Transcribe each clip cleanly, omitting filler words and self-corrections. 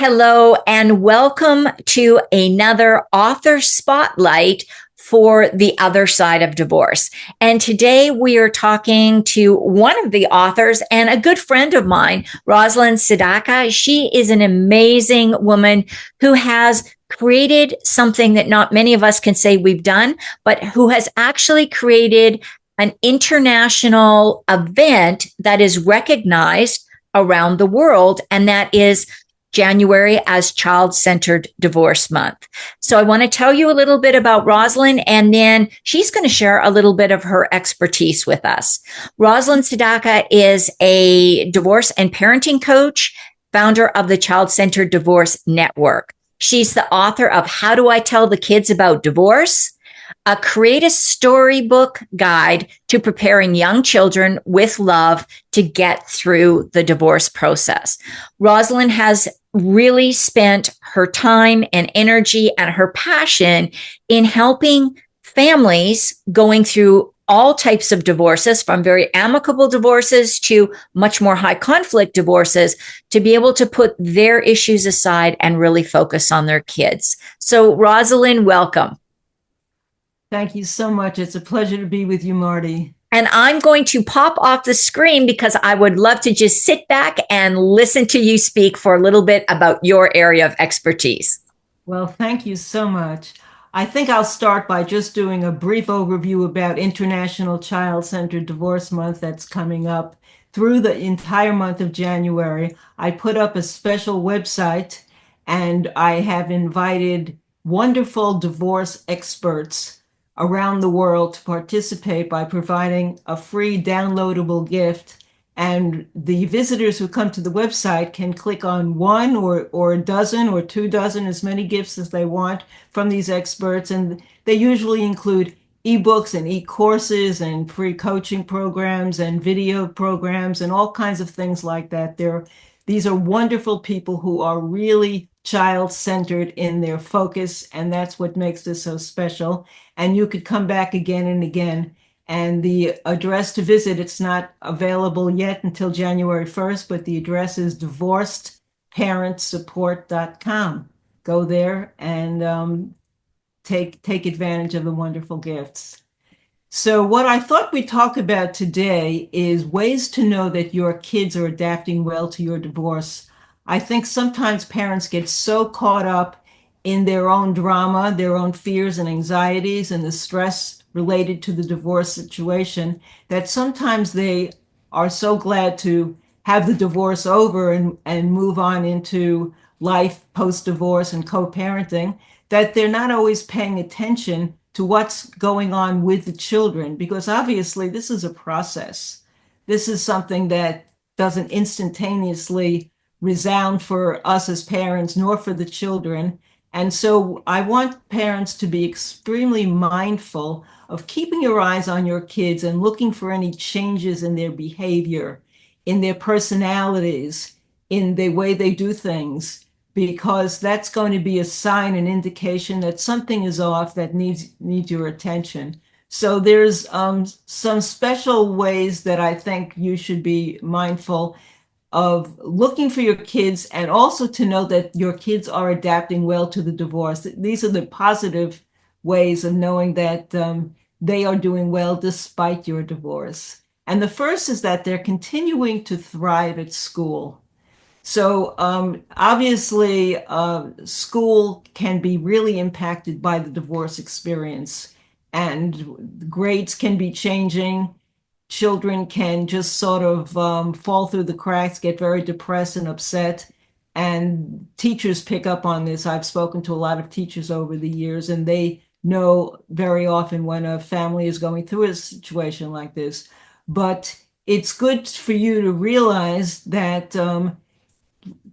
Hello, and welcome to another author spotlight for the other side of divorce. And today we are talking to one of the authors and a good friend of mine, Rosalind Sedacca. She is an amazing woman who has created something that not many of us can say we've done, but who has actually created an international event that is recognized around the world, and that is January as Child Centered Divorce Month. So I want to tell you a little bit about Rosalind, and then she's going to share a little bit of her expertise with us. Rosalind Sedacca is a divorce and parenting coach, founder of the Child Centered Divorce Network. She's the author of How Do I Tell the Kids About Divorce? A create a storybook guide to preparing young children with love to get through the divorce process. Rosalind has really spent her time and energy and her passion in helping families going through all types of divorces, from very amicable divorces to much more high conflict divorces, to be able to put their issues aside and really focus on their kids. So, Rosalind, welcome. Thank you so much. It's a pleasure to be with you, Marty. And I'm going to pop off the screen because I would love to just sit back and listen to you speak for a little bit about your area of expertise. Well, thank you so much. I think I'll start by just doing a brief overview about International Child-Centered Divorce Month that's coming up through the entire month of January. I put up a special website, and I have invited wonderful divorce experts around the world to participate by providing a free downloadable gift. And the visitors who come to the website can click on one or a dozen or 2 dozen, as many gifts as they want from these experts. And they usually include ebooks and e-courses and free coaching programs and video programs and all kinds of things like that. These are wonderful people who are really child-centered in their focus, and that's what makes this so special. And you could come back again and again. And the address to visit, it's not available yet until January 1st, but the address is divorcedparentsupport.com. Go there and take advantage of the wonderful gifts. So what I thought we'd talk about today is ways to know that your kids are adapting well to your divorce. I think sometimes parents get so caught up in their own drama, their own fears and anxieties, and the stress related to the divorce situation, that sometimes they are so glad to have the divorce over and move on into life post-divorce and co-parenting, that they're not always paying attention to what's going on with the children, because obviously this is a process. This is something that doesn't instantaneously resound for us as parents, nor for the children. And so I want parents to be extremely mindful of keeping your eyes on your kids and looking for any changes in their behavior, in their personalities, in the way they do things, because that's going to be a sign, an indication that something is off that needs your attention. So there's some special ways that I think you should be mindful of looking for your kids, and also to know that your kids are adapting well to the divorce. These are the positive ways of knowing that they are doing well despite your divorce. And the first is that they're continuing to thrive at school. So obviously, school can be really impacted by the divorce experience, and grades can be changing. Children can just sort of fall through the cracks, get very depressed and upset. And teachers pick up on this. I've spoken to a lot of teachers over the years, and they know very often when a family is going through a situation like this. But it's good for you to realize that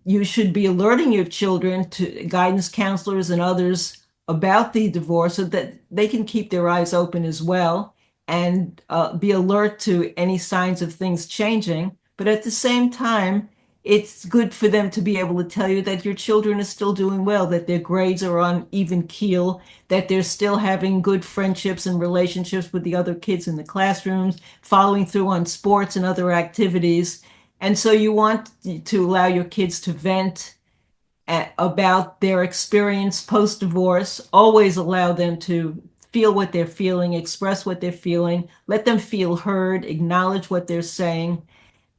you should be alerting your children to guidance counselors and others about the divorce so that they can keep their eyes open as well and be alert to any signs of things changing. But at the same time, it's good for them to be able to tell you that your children are still doing well, that their grades are on even keel, that they're still having good friendships and relationships with the other kids in the classrooms, following through on sports and other activities. And so you want to allow your kids to vent, about their experience post-divorce. Always allow them to feel what they're feeling, express what they're feeling, let them feel heard, acknowledge what they're saying,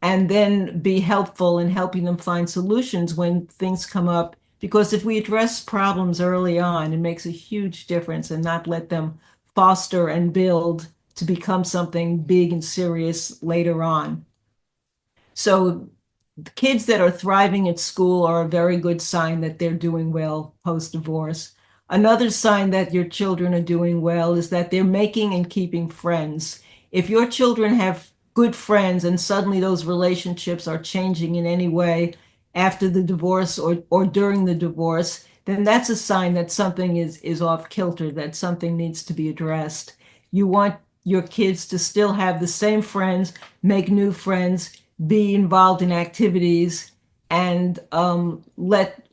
and then be helpful in helping them find solutions when things come up. Because if we address problems early on, it makes a huge difference, and not let them foster and build to become something big and serious later on. So kids that are thriving at school are a very good sign that they're doing well post-divorce. Another sign that your children are doing well is that they're making and keeping friends. If your children have good friends and suddenly those relationships are changing in any way after the divorce or during the divorce, then that's a sign that something is off kilter, that something needs to be addressed. You want your kids to still have the same friends, make new friends, be involved in activities, and let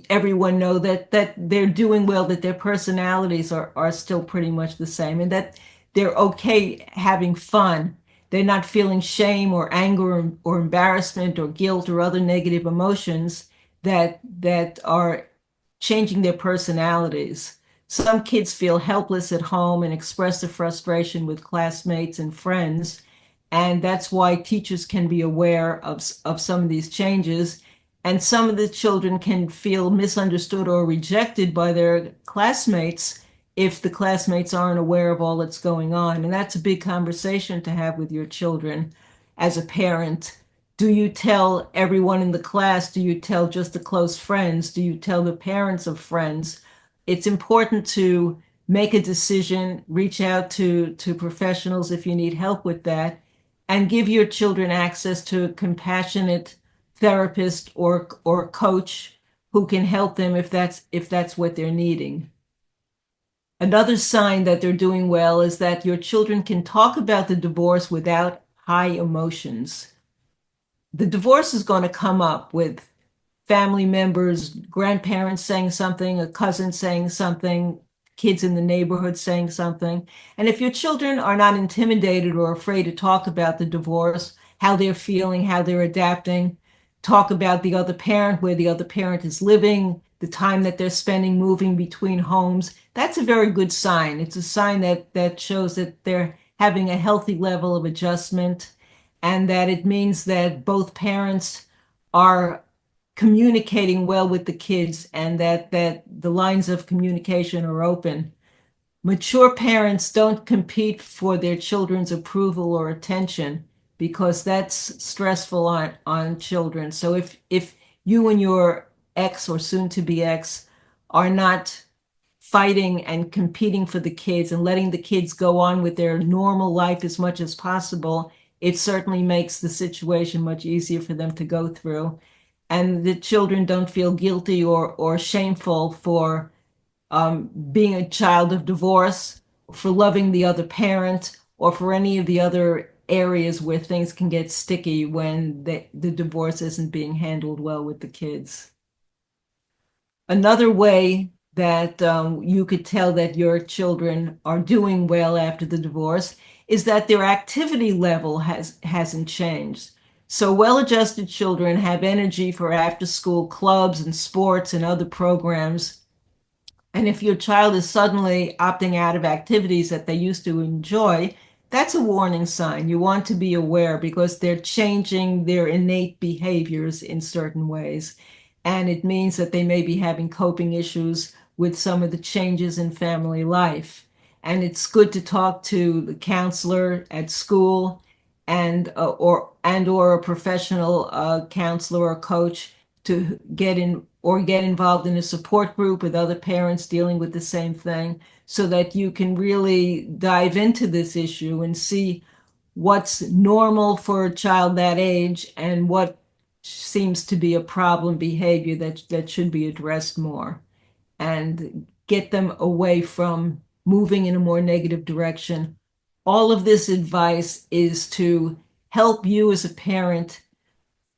everyone know that they're doing well, that their personalities are still pretty much the same, and that they're okay having fun. They're not feeling shame or anger or embarrassment or guilt or other negative emotions that are changing their personalities. Some kids feel helpless at home and express their frustration with classmates and friends. And that's why teachers can be aware of some of these changes. And some of the children can feel misunderstood or rejected by their classmates if the classmates aren't aware of all that's going on. And that's a big conversation to have with your children as a parent. Do you tell everyone in the class? Do you tell just the close friends? Do you tell the parents of friends? It's important to make a decision, reach out to professionals if you need help with that, and give your children access to a compassionate therapist or coach who can help them if that's what they're needing. Another sign that they're doing well is that your children can talk about the divorce without high emotions. The divorce is going to come up with family members, grandparents saying something, a cousin saying something, kids in the neighborhood saying something. And if your children are not intimidated or afraid to talk about the divorce, how they're feeling, how they're adapting, talk about the other parent, where the other parent is living, the time that they're spending moving between homes, that's a very good sign. It's a sign that shows that they're having a healthy level of adjustment, and that it means that both parents are communicating well with the kids, and that the lines of communication are open. Mature parents don't compete for their children's approval or attention, because that's stressful on children. So if you and your ex or soon to be ex are not fighting and competing for the kids and letting the kids go on with their normal life as much as possible, it certainly makes the situation much easier for them to go through. And the children don't feel guilty or shameful for being a child of divorce, for loving the other parent, or for any of the other areas where things can get sticky when the divorce isn't being handled well with the kids. Another way that you could tell that your children are doing well after the divorce is that their activity level hasn't changed. So well-adjusted children have energy for after-school clubs and sports and other programs. And if your child is suddenly opting out of activities that they used to enjoy, that's a warning sign. You want to be aware, because they're changing their innate behaviors in certain ways. And it means that they may be having coping issues with some of the changes in family life. And it's good to talk to the counselor at school, and or a professional counselor or coach, to get involved in a support group with other parents dealing with the same thing, so that you can really dive into this issue and see what's normal for a child that age and what seems to be a problem behavior that should be addressed more, and get them away from moving in a more negative direction. All of this advice is to help you as a parent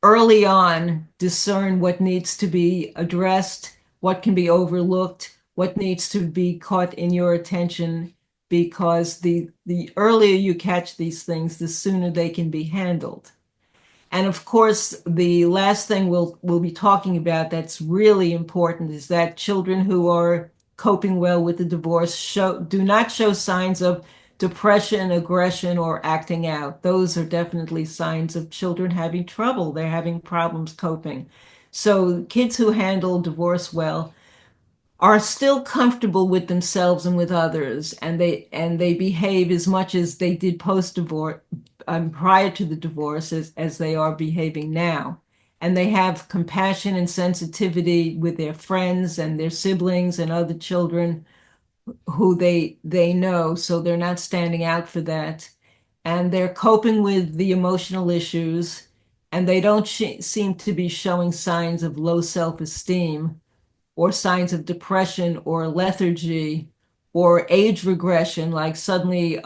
early on discern what needs to be addressed, what can be overlooked, what needs to be caught in your attention, because the earlier you catch these things, the sooner they can be handled. And of course, the last thing we'll be talking about that's really important is that children who are coping well with the divorce do not show signs of depression, aggression, or acting out. Those are definitely signs of children having trouble. They're having problems coping. So kids who handle divorce well are still comfortable with themselves and with others, and they behave as much as they did post-divorce, prior to the divorce, as they are behaving now. And they have compassion and sensitivity with their friends and their siblings and other children who they know, so they're not standing out for that. And they're coping with the emotional issues, and they don't seem to be showing signs of low self-esteem or signs of depression or lethargy or age regression, like suddenly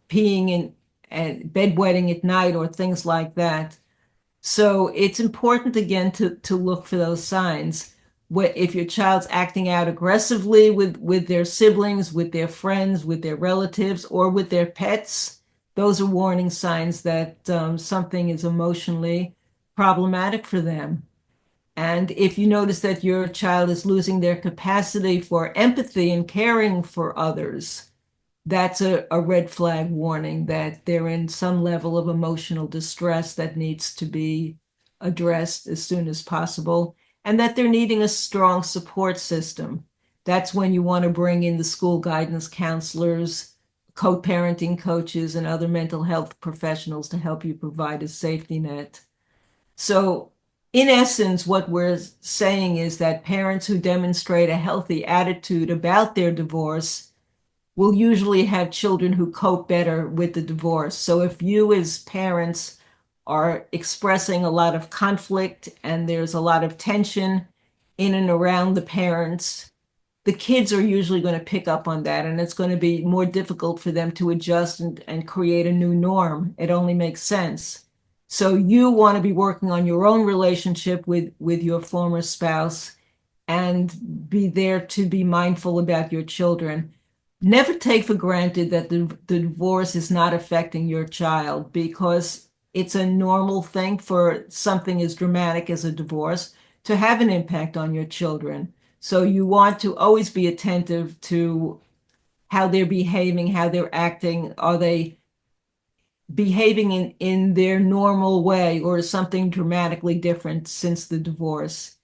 peeing in and bedwetting at night or things like that. So it's important again to look for those signs. If your child's acting out aggressively with their siblings, with their friends, with their relatives, or with their pets, those are warning signs that something is emotionally problematic for them. And if you notice that your child is losing their capacity for empathy and caring for others, that's a red flag warning that they're in some level of emotional distress that needs to be addressed as soon as possible, and that they're needing a strong support system. That's when you want to bring in the school guidance counselors, co-parenting coaches, and other mental health professionals to help you provide a safety net. So, in essence, what we're saying is that parents who demonstrate a healthy attitude about their divorce will usually have children who cope better with the divorce. So, if you as parents are expressing a lot of conflict and there's a lot of tension in and around the parents, the kids are usually going to pick up on that, and it's going to be more difficult for them to adjust and create a new norm. It only makes sense. So you want to be working on your own relationship with your former spouse and be there to be mindful about your children. Never take for granted that the divorce is not affecting your child, because it's a normal thing for something as dramatic as a divorce to have an impact on your children. So you want to always be attentive to how they're behaving, how they're acting. Are they behaving in their normal way, or is something dramatically different since the divorce?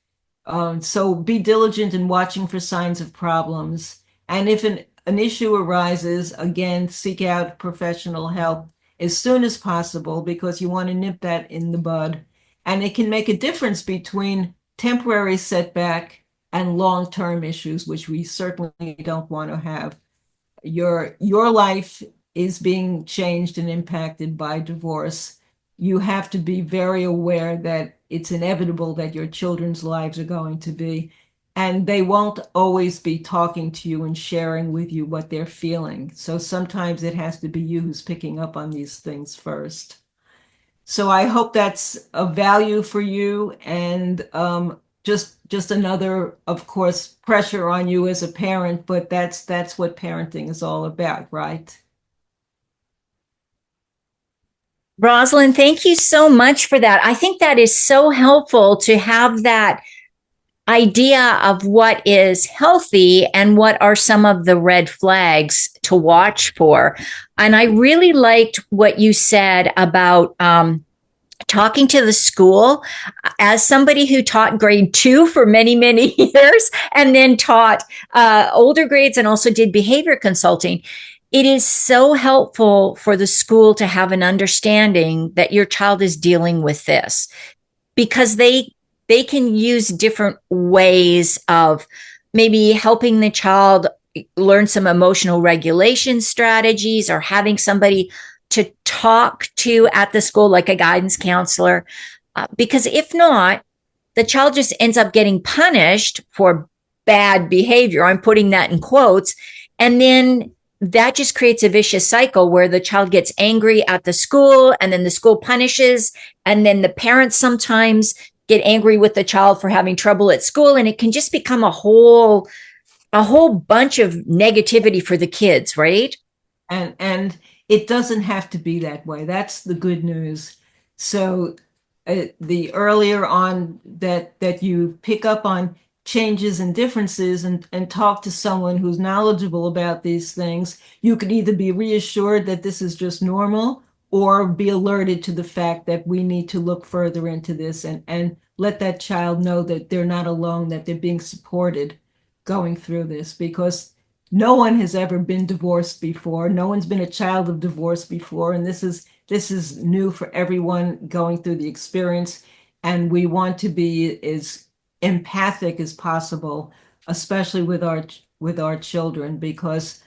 So be diligent in watching for signs of problems. And if an issue arises, again, seek out professional help as soon as possible, because you want to nip that in the bud. And it can make a difference between temporary setback and long-term issues, which we certainly don't want to have. Your life is being changed and impacted by divorce. You have to be very aware that it's inevitable that your children's lives are going to be, and they won't always be talking to you and sharing with you what they're feeling. So sometimes it has to be you who's picking up on these things first. So I hope that's of value for you, and just another, of course, pressure on you as a parent, but that's what parenting is all about, right? Rosalind, thank you so much for that. I think that is so helpful to have that idea of what is healthy and what are some of the red flags to watch for. And I really liked what you said about talking to the school. As somebody who taught grade 2 for many, many years, and then taught older grades and also did behavior consulting, it is so helpful for the school to have an understanding that your child is dealing with this, because they can use different ways of maybe helping the child learn some emotional regulation strategies, or having somebody to talk to at the school, like a guidance counselor. Because if not, the child just ends up getting punished for bad behavior. I'm putting that in quotes. And then that just creates a vicious cycle where the child gets angry at the school, and then the school punishes, and then the parents sometimes get angry with the child for having trouble at school, and it can just become a whole bunch of negativity for the kids, right? And it doesn't have to be that way. That's the good news. So the earlier on that you pick up on changes and differences and talk to someone who's knowledgeable about these things, you could either be reassured that this is just normal or be alerted to the fact that we need to look further into this and let that child know that they're not alone, that they're being supported going through this, because no one has ever been divorced before. No one's been a child of divorce before, and this is new for everyone going through the experience. And we want to be as empathic as possible, especially with our children, because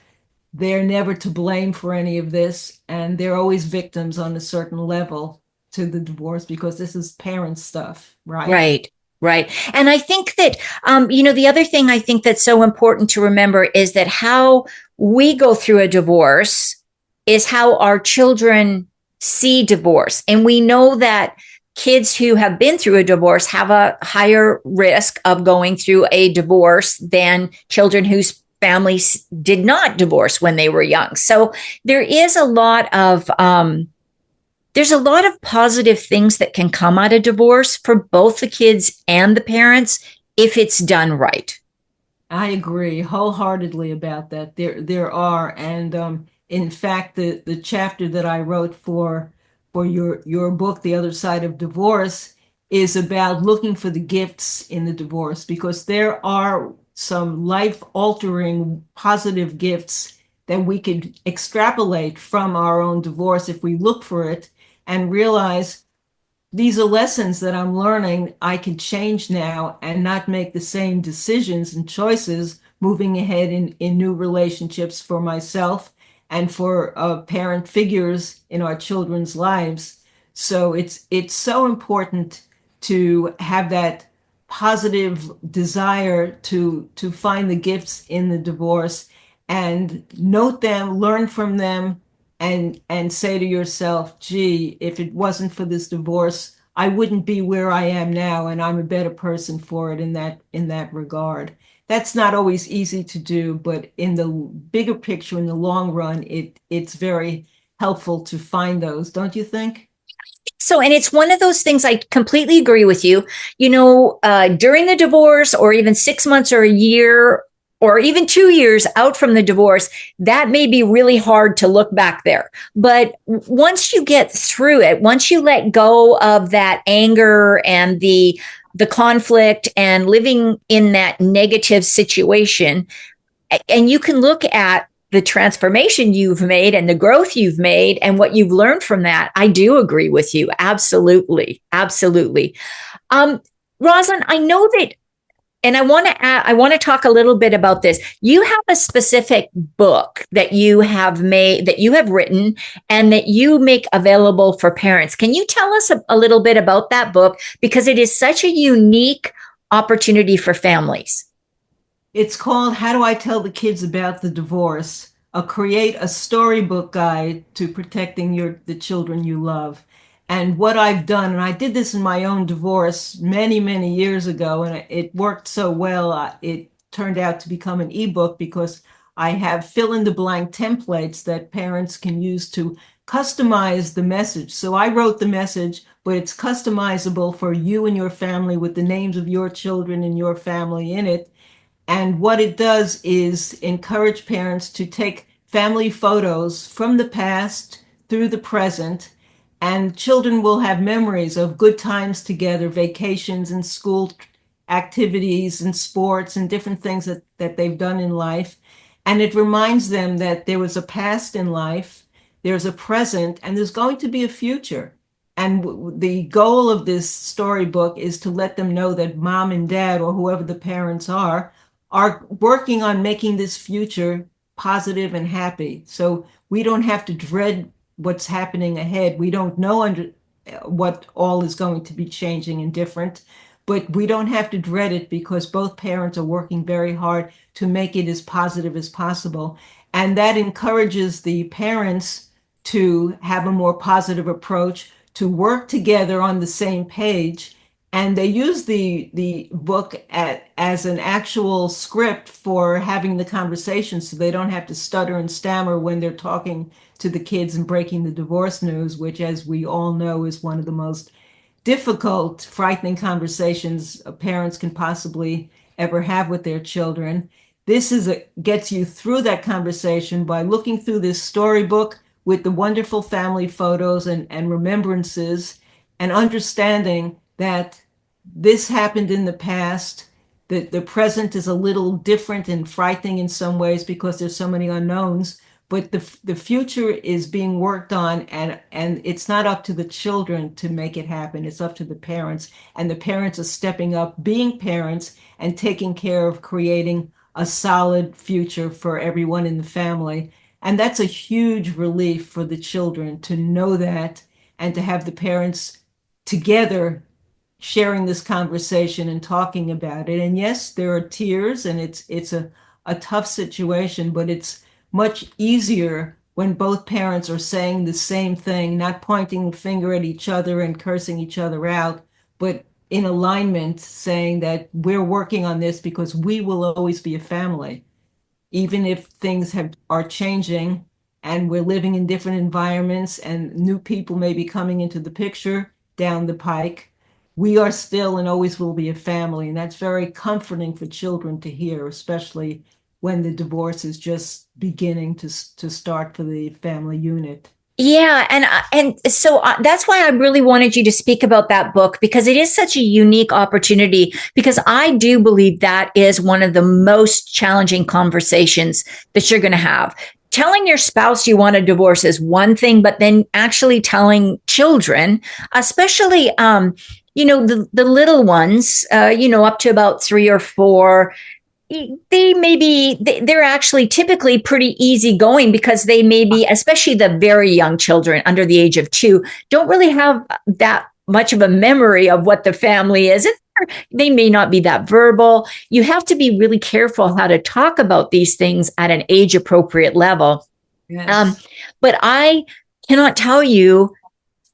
they're never to blame for any of this, and they're always victims on a certain level to the divorce because this is parent stuff, right? Right, right. And I think that, the other thing I think that's so important to remember is that how we go through a divorce is how our children see divorce. And we know that kids who have been through a divorce have a higher risk of going through a divorce than children whose families did not divorce when they were young. So there is a lot of, there's a lot of positive things that can come out of divorce for both the kids and the parents if it's done right. I agree wholeheartedly about that. There are, and in fact, the chapter that I wrote for your book, The Other Side of Divorce, is about looking for the gifts in the divorce, because there are some life-altering positive gifts that we could extrapolate from our own divorce if we look for it and realize these are lessons that I'm learning I can change now and not make the same decisions and choices moving ahead in new relationships for myself and for parent figures in our children's lives. So it's so important to have that positive desire to find the gifts in the divorce and note them, learn from them, and say to yourself, gee, if it wasn't for this divorce, I wouldn't be where I am now, and I'm a better person for it in that regard. That's not always easy to do, but in the bigger picture, in the long run, it's very helpful to find those, don't you think? So, and it's one of those things I completely agree with you. During the divorce, or even 6 months or a year, or even 2 years out from the divorce, that may be really hard to look back there. But once you get through it, once you let go of that anger and the conflict and living in that negative situation, and you can look at the transformation you've made and the growth you've made and what you've learned from that. I do agree with you. Absolutely. Absolutely. Um, Rosalind, I know that, and I want to talk a little bit about this. You have a specific book that you have made, that you have written, and that you make available for parents. Can you tell us a little bit about that book? Because it is such a unique opportunity for families. It's called How Do I Tell the Kids About the Divorce? Create a storybook guide to protecting the children you love. And what I've done, and I did this in my own divorce many, many years ago, and it worked so well, it turned out to become an ebook because I have fill in the blank templates that parents can use to customize the message. So I wrote the message, but it's customizable for you and your family with the names of your children and your family in it. And what it does is encourage parents to take family photos from the past through the present, and children will have memories of good times together, vacations and school activities and sports and different things that they've done in life. And it reminds them that there was a past in life, there's a present, and there's going to be a future. And the goal of this storybook is to let them know that mom and dad, or whoever the parents are working on making this future positive and happy. So we don't have to dread what's happening ahead. We don't know what all is going to be changing and different, but we don't have to dread it because both parents are working very hard to make it as positive as possible. And that encourages the parents to have a more positive approach, to work together on the same page. And they use the book as an actual script for having the conversation, so they don't have to stutter and stammer when they're talking to the kids and breaking the divorce news, which, as we all know, is one of the most difficult, frightening conversations parents can possibly ever have with their children. Gets you through that conversation by looking through this storybook with the wonderful family photos and remembrances, and understanding that this happened in the past. The present is a little different and frightening in some ways because there's so many unknowns, but the future is being worked on, and it's not up to the children to make it happen. It's up to the parents, and the parents are stepping up, being parents, and taking care of creating a solid future for everyone in the family. And that's a huge relief for the children to know that, and to have the parents together sharing this conversation and talking about it. And yes, there are tears, and it's a tough situation, but it's much easier when both parents are saying the same thing, not pointing the finger at each other and cursing each other out, but in alignment, saying that we're working on this because we will always be a family, even if are changing and we're living in different environments and new people may be coming into the picture down the pike. We are still and always will be a family, and that's very comforting for children to hear, especially when the divorce is just beginning to start for the family unit. Yeah, and so that's why I really wanted you to speak about that book, because it is such a unique opportunity, because I do believe that is one of the most challenging conversations that you're going to have. Telling your spouse you want a divorce is one thing, but then actually telling children, especially the little ones, up to about 3 or 4, they're actually typically pretty easygoing, because they may be, especially the very young children under the age of 2, don't really have that much of a memory of what the family is. They may not be that verbal. You have to be really careful how to talk about these things at an age appropriate level. Yes. But I cannot tell you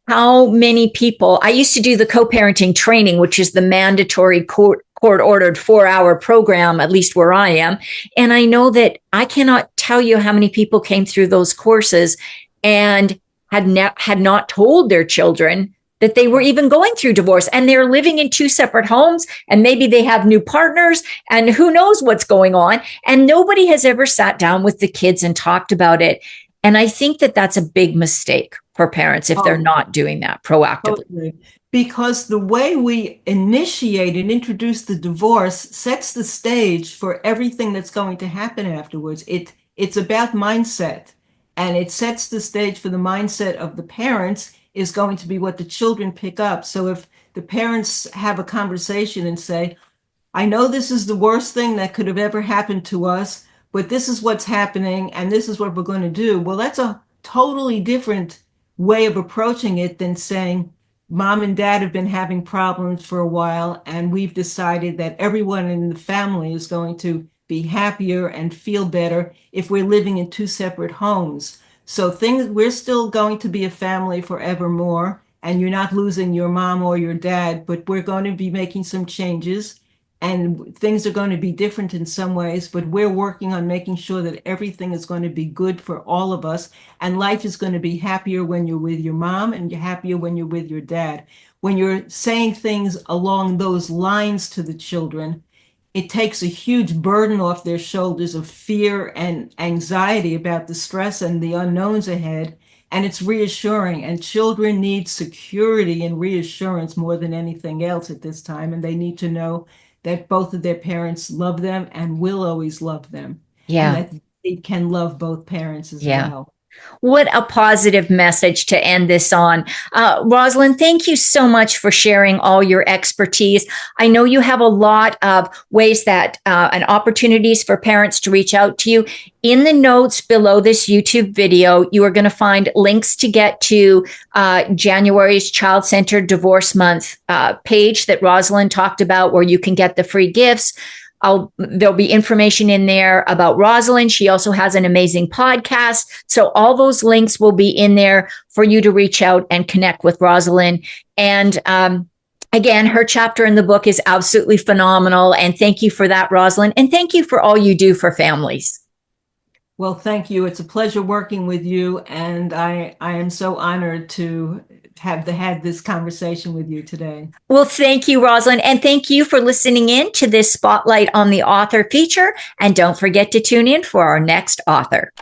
how many people. I used to do the co-parenting training, which is the mandatory court-ordered 4-hour program, at least where I am. And I know that I cannot tell you how many people came through those courses and had not told their children that they were even going through divorce, and they're living in 2 separate homes, and maybe they have new partners, and who knows what's going on. And nobody has ever sat down with the kids and talked about it. And I think that that's a big mistake for parents if they're not doing that proactively. Totally. Because the way we initiate and introduce the divorce sets the stage for everything that's going to happen afterwards. It's about mindset, and it sets the stage for the mindset of the parents is going to be what the children pick up. So if the parents have a conversation and say, I know this is the worst thing that could have ever happened to us, but this is what's happening and this is what we're going to do. Well, that's a totally different way of approaching it than saying, Mom and Dad have been having problems for a while, and we've decided that everyone in the family is going to be happier and feel better if we're living in 2 separate homes. So we're still going to be a family forevermore, and you're not losing your mom or your dad, but we're going to be making some changes, and things are going to be different in some ways, but we're working on making sure that everything is going to be good for all of us, and life is going to be happier when you're with your mom, and you're happier when you're with your dad. When you're saying things along those lines to the children, it takes a huge burden off their shoulders of fear and anxiety about the stress and the unknowns ahead. And it's reassuring. And children need security and reassurance more than anything else at this time. And they need to know that both of their parents love them and will always love them. And Yeah. that they can love both parents as Yeah. well. What a positive message to end this on. Rosalind, thank you so much for sharing all your expertise. I know you have a lot of ways that and opportunities for parents to reach out to you. In the notes below this YouTube video, you are going to find links to get to January's Child-Centered Divorce Month page that Rosalind talked about, where you can get the free gifts. There'll be information in there about Rosalind. She also has an amazing podcast. So all those links will be in there for you to reach out and connect with Rosalind. And again, her chapter in the book is absolutely phenomenal. And thank you for that, Rosalind. And thank you for all you do for families. Well, thank you. It's a pleasure working with you. And I am so honored to have had this conversation with you today. Well, thank you, Rosalind. And thank you for listening in to this Spotlight on the Author feature. And don't forget to tune in for our next author.